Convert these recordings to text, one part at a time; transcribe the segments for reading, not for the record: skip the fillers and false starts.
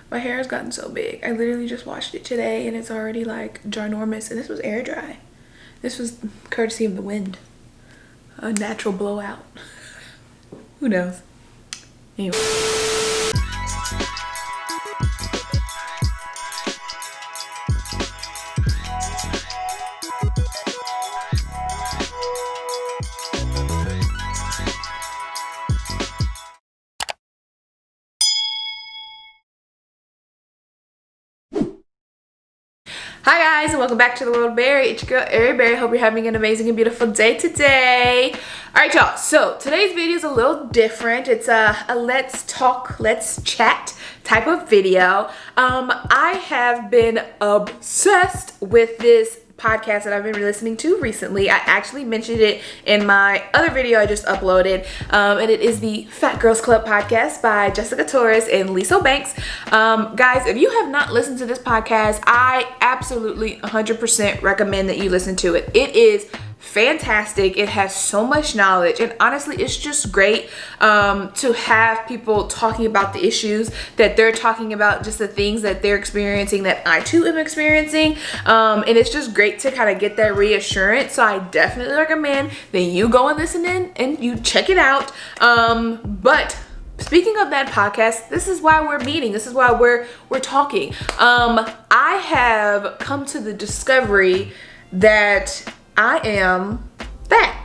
My hair has gotten so big. I literally just washed it today and it's already like ginormous. And this was air dry. This was courtesy of the wind. A natural blowout. Who knows? Anyway. Hi guys, and welcome back to The World of Berry. It's your girl Ari Berry. Hope you're having an amazing and beautiful day today. Alright y'all, so today's video is a little different. It's a let's talk, let's chat type of video. I have been obsessed with this podcast that I've been listening to recently. I actually mentioned it in my other video I just uploaded, and it is the Fat Girls Club podcast by Jessica Torres and Lisa Banks. Guys, if you have not listened to this podcast, I absolutely 100% recommend that you listen to it. It is fantastic. It has so much knowledge, and honestly it's just great to have people talking about the issues that they're talking about, just the things that they're experiencing that I too am experiencing, and it's just great to kind of get that reassurance. So I definitely recommend that you go and listen in and you check it out. But speaking of that podcast, this is why we're meeting. This is why we're talking. I have come to the discovery that I am fat.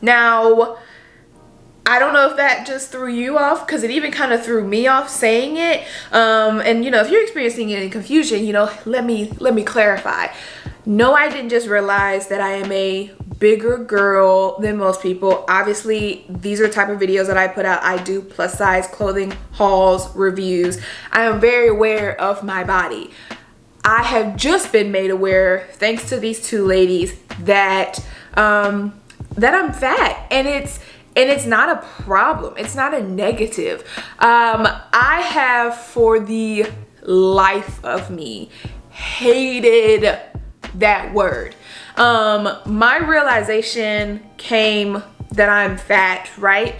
Now, I don't know if that just threw you off, because it even kind of threw me off saying it. And you know, if you're experiencing any confusion, you know, let me clarify. No, I didn't just realize that I am a bigger girl than most people. Obviously, these are the type of videos that I put out. I do plus size clothing hauls, reviews. I am very aware of my body. I have just been made aware, thanks to these two ladies, that that I'm fat, and it's not a problem. It's not a negative. I have, for the life of me, hated that word. My realization came that I'm fat, right?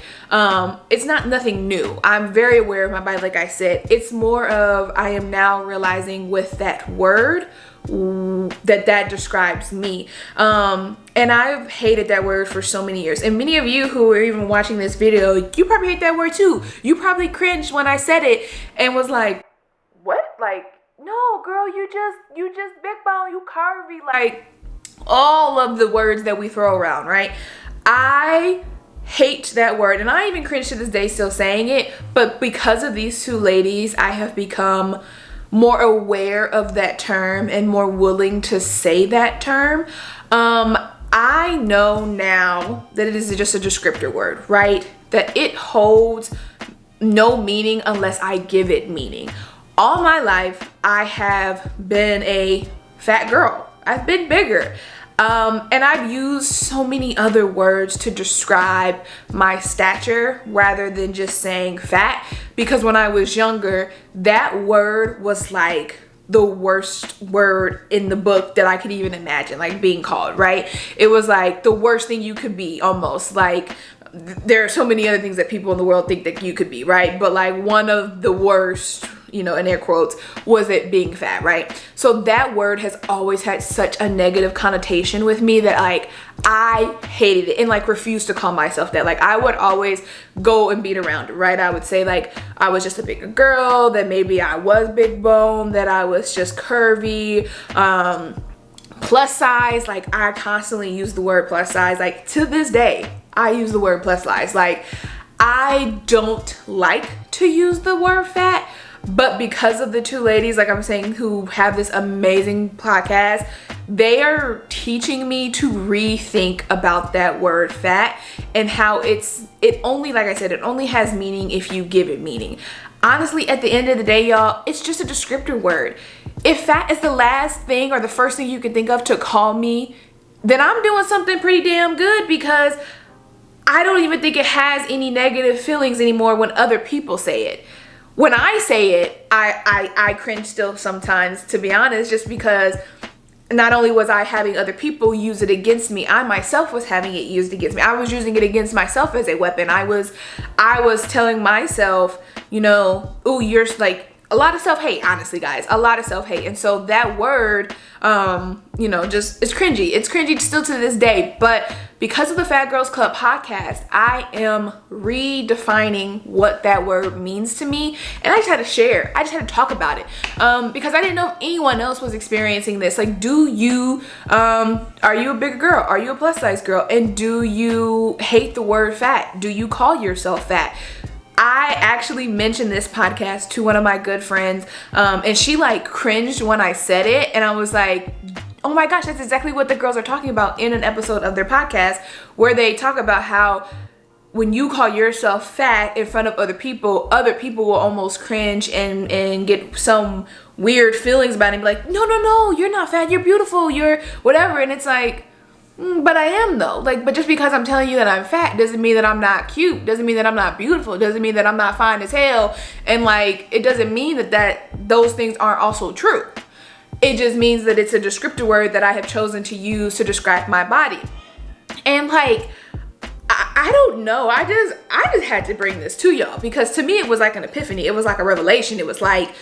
It's not nothing new. I'm very aware of my body, like I said. It's more of, I am now realizing with that word that describes me. And I've hated that word for so many years. And many of you who are even watching this video, you probably hate that word too. You probably cringed when I said it and was like, what? Like, no, girl, you just big bone, you curvy, like all of the words that we throw around, right? I hate that word, and I even cringe to this day still saying it, but because of these two ladies, I have become more aware of that term and more willing to say that term. I know now that it is just a descriptor word, right? That it holds no meaning unless I give it meaning. All my life, I have been a fat girl. I've been bigger. And I've used so many other words to describe my stature rather than just saying fat, because when I was younger, that word was like the worst word in the book that I could even imagine, like being called, right? It was like the worst thing you could be, almost. Like, there are so many other things that people in the world think that you could be, right? But like one of the worst, you know, in air quotes, was it being fat, right? So that word has always had such a negative connotation with me that like I hated it and like refused to call myself that. Like I would always go and beat around it, right? I would say like I was just a bigger girl, that maybe I was big bone, that I was just curvy, plus size. Like I constantly use the word plus size. Like to this day, I use the word plus size. Like I don't like to use the word fat, but because of the two ladies, like I'm saying, who have this amazing podcast, they are teaching me to rethink about that word fat and how it only, like I said, it only has meaning if you give it meaning. Honestly, at the end of the day, y'all, it's just a descriptor word. If fat is the last thing or the first thing you can think of to call me, then I'm doing something pretty damn good, because I don't even think it has any negative feelings anymore when other people say it. When I say it, I cringe still sometimes, to be honest, just because not only was I having other people use it against me, I myself was having it used against me. I was using it against myself as a weapon. I was telling myself, you know, oh, you're like, a lot of self-hate, honestly, guys, a lot of self-hate. And so that word, you know, just, it's cringy. It's cringy still to this day. But because of the Fat Girls Club podcast, I am redefining what that word means to me. And I just had to share. I just had to talk about it, because I didn't know if anyone else was experiencing this. Like, do you, are you a bigger girl? Are you a plus size girl? And do you hate the word fat? Do you call yourself fat? I actually mentioned this podcast to one of my good friends, and she like cringed when I said it, and I was like, oh my gosh, that's exactly what the girls are talking about in an episode of their podcast, where they talk about how when you call yourself fat in front of other people will almost cringe and get some weird feelings about it, and be like, no, you're not fat, you're beautiful, you're whatever. And it's like, but I am though. Like, but just because I'm telling you that I'm fat doesn't mean that I'm not cute, doesn't mean that I'm not beautiful, doesn't mean that I'm not fine as hell. And like, it doesn't mean that those things aren't also true. It just means that it's a descriptor word that I have chosen to use to describe my body. And like, I don't know, I just had to bring this to y'all, because to me it was like an epiphany. It was like a revelation. It was like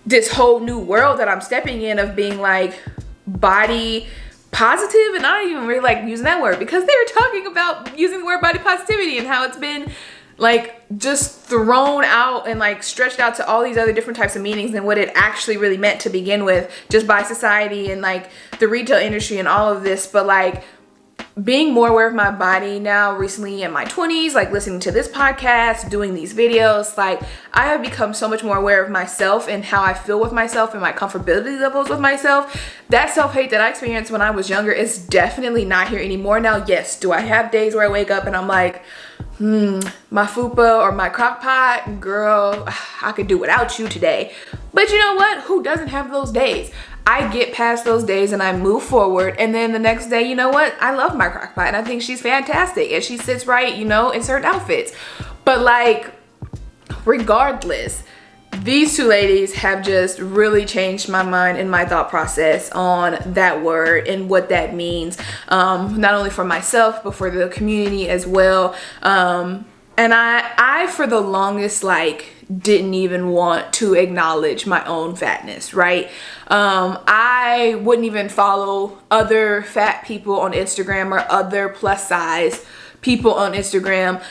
this whole new world that I'm stepping in of being like body positive. And I don't even really like using that word, because they were talking about using the word body positivity and how it's been like just thrown out and like stretched out to all these other different types of meanings than what it actually really meant to begin with, just by society and like the retail industry and all of this. But like, being more aware of my body now recently in my 20s, like listening to this podcast, doing these videos, like I have become so much more aware of myself and how I feel with myself and my comfortability levels with myself. That self-hate that I experienced when I was younger is definitely not here anymore. Now, yes, do I have days where I wake up and I'm like, my fupa or my crock pot, girl, I could do without you today. But you know what? Who doesn't have those days? I get past those days and I move forward, and then the next day, you know what? I love my crock pot and I think she's fantastic and she sits right, you know, in certain outfits. But like, regardless, these two ladies have just really changed my mind and my thought process on that word and what that means, not only for myself, but for the community as well. And I for the longest, like, didn't even want to acknowledge my own fatness, right? I wouldn't even follow other fat people on Instagram or other plus size people on Instagram,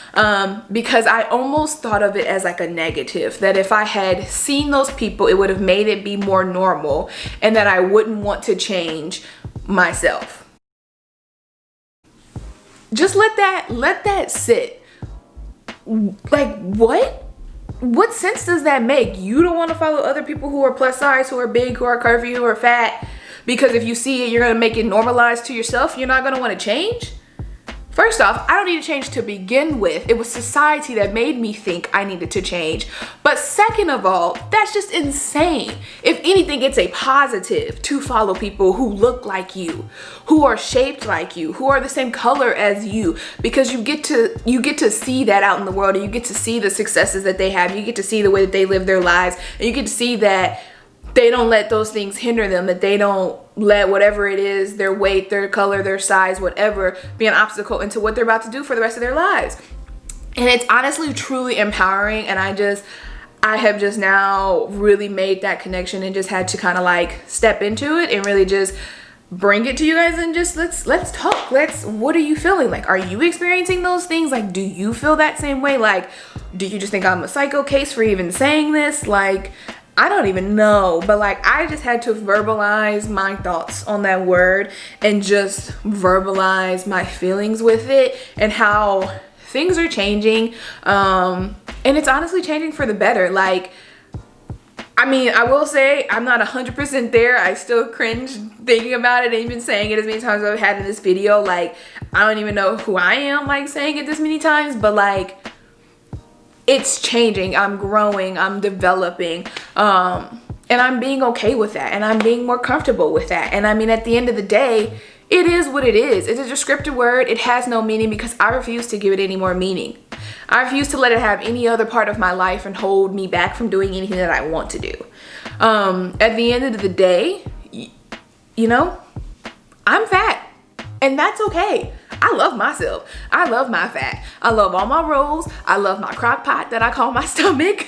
because I almost thought of it as like a negative, that if I had seen those people, it would have made it be more normal, and that I wouldn't want to change myself. Just let that sit. Like, what sense does that make? You don't want to follow other people who are plus size, who are big, who are curvy, who are fat, because if you see it, you're going to make it normalized to yourself. You're not going to want to change. First off, I don't need to change to begin with. It was society that made me think I needed to change. But second of all, that's just insane. If anything, it's a positive to follow people who look like you, who are shaped like you, who are the same color as you, because you get to see that out in the world, and you get to see the successes that they have. You get to see the way that they live their lives, and you get to see that they don't let those things hinder them, that they don't let whatever it is, their weight, their color, their size, whatever, be an obstacle into what they're about to do for the rest of their lives. And it's honestly truly empowering, and I have just now really made that connection and just had to kind of like step into it and really just bring it to you guys, and just let's talk. What are you feeling? Like, are you experiencing those things? Like, do you feel that same way? Like, do you just think I'm a psycho case for even saying this? Like, I don't even know, but like, I just had to verbalize my thoughts on that word and just verbalize my feelings with it and how things are changing. And it's honestly changing for the better. Like, I mean, I will say I'm not 100% there. I still cringe thinking about it and even saying it as many times as I've had in this video. Like, I don't even know who I am, like, saying it this many times, but like, it's changing. I'm growing, I'm developing, and I'm being okay with that, and I'm being more comfortable with that. And I mean, at the end of the day, it is what it is. It's a descriptive word. It has no meaning because I refuse to give it any more meaning. I refuse to let it have any other part of my life and hold me back from doing anything that I want to do. At the end of the day, you know, I'm fat, and that's okay. I love myself. I love my fat. I love all my rolls. I love my crock pot that I call my stomach.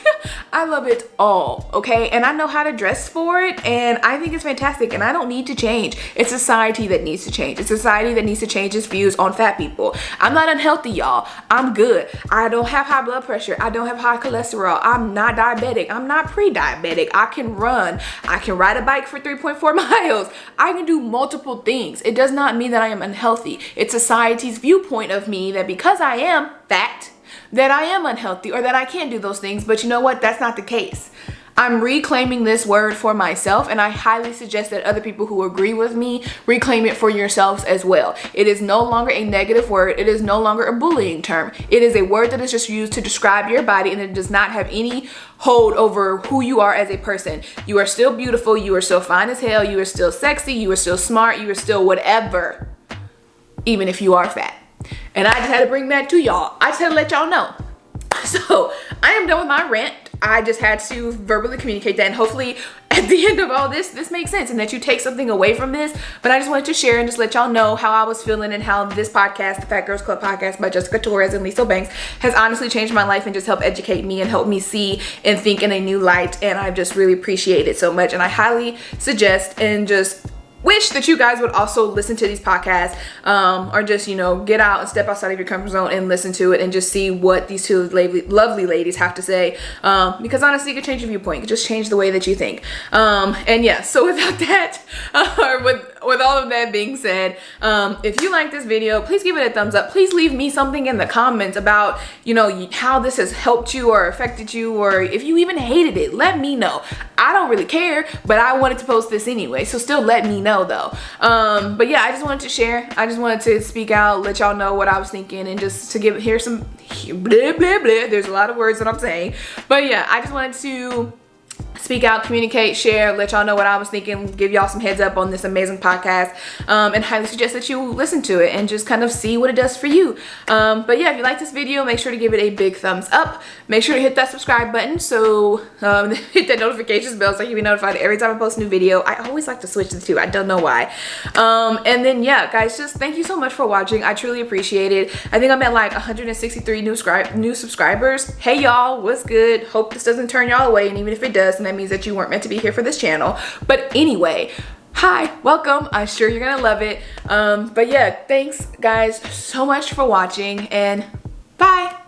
I love it all, okay? And I know how to dress for it, and I think it's fantastic, and I don't need to change. It's society that needs to change. It's society that needs to change its views on fat people. I'm not unhealthy, y'all. I'm good. I don't have high blood pressure. I don't have high cholesterol. I'm not diabetic. I'm not pre-diabetic. I can run. I can ride a bike for 3.4 miles. I can do multiple things. It does not mean that I am unhealthy. It's society's viewpoint of me that because I am fat, that I am unhealthy or that I can't do those things. But you know what? That's not the case. I'm reclaiming this word for myself, and I highly suggest that other people who agree with me reclaim it for yourselves as well. It is no longer a negative word. It is no longer a bullying term. It is a word that is just used to describe your body, and it does not have any hold over who you are as a person. You are still beautiful. You are still fine as hell. You are still sexy. You are still smart. You are still whatever, even if you are fat. And I just had to bring that to y'all. I just had to let y'all know. So I am done with my rant. I just had to verbally communicate that, and hopefully at the end of all this makes sense and that you take something away from this. But I just wanted to share and just let y'all know how I was feeling and how this podcast, the Fat Girls Club podcast by Jessica Torres and Lisa Banks, has honestly changed my life and just helped educate me and help me see and think in a new light. And I just really appreciate it so much. And I highly suggest and just wish that you guys would also listen to these podcasts, or just, you know, get out and step outside of your comfort zone and listen to it and just see what these two lovely ladies have to say, because honestly, it could change your viewpoint. It could just change the way that you think. And yeah, so without that, with all of that being said, if you like this video, please give it a thumbs up. Please leave me something in the comments about, you know, how this has helped you or affected you, or if you even hated it, let me know. I don't really care, but I wanted to post this anyway, so still let me know though. But yeah, I just wanted to share. I just wanted to speak out, let y'all know what I was thinking, and just to hear some blah blah blah. There's a lot of words that I'm saying, but yeah, I just wanted to speak out, communicate, share, let y'all know what I was thinking, give y'all some heads up on this amazing podcast, and highly suggest that you listen to it and just kind of see what it does for you. But yeah, if you like this video, make sure to give it a big thumbs up. Make sure to hit that subscribe button, so hit that notifications bell so you can be notified every time I post a new video. I always like to switch the two. I don't know why. And then yeah, guys, just thank you so much for watching. I truly appreciate it. I think I'm at like 163 new subscribers. Hey y'all, what's good? Hope this doesn't turn y'all away, and even if it does, then that means that you weren't meant to be here for this channel. But anyway, hi, welcome. I'm sure you're gonna love it. But yeah, thanks guys so much for watching, and bye.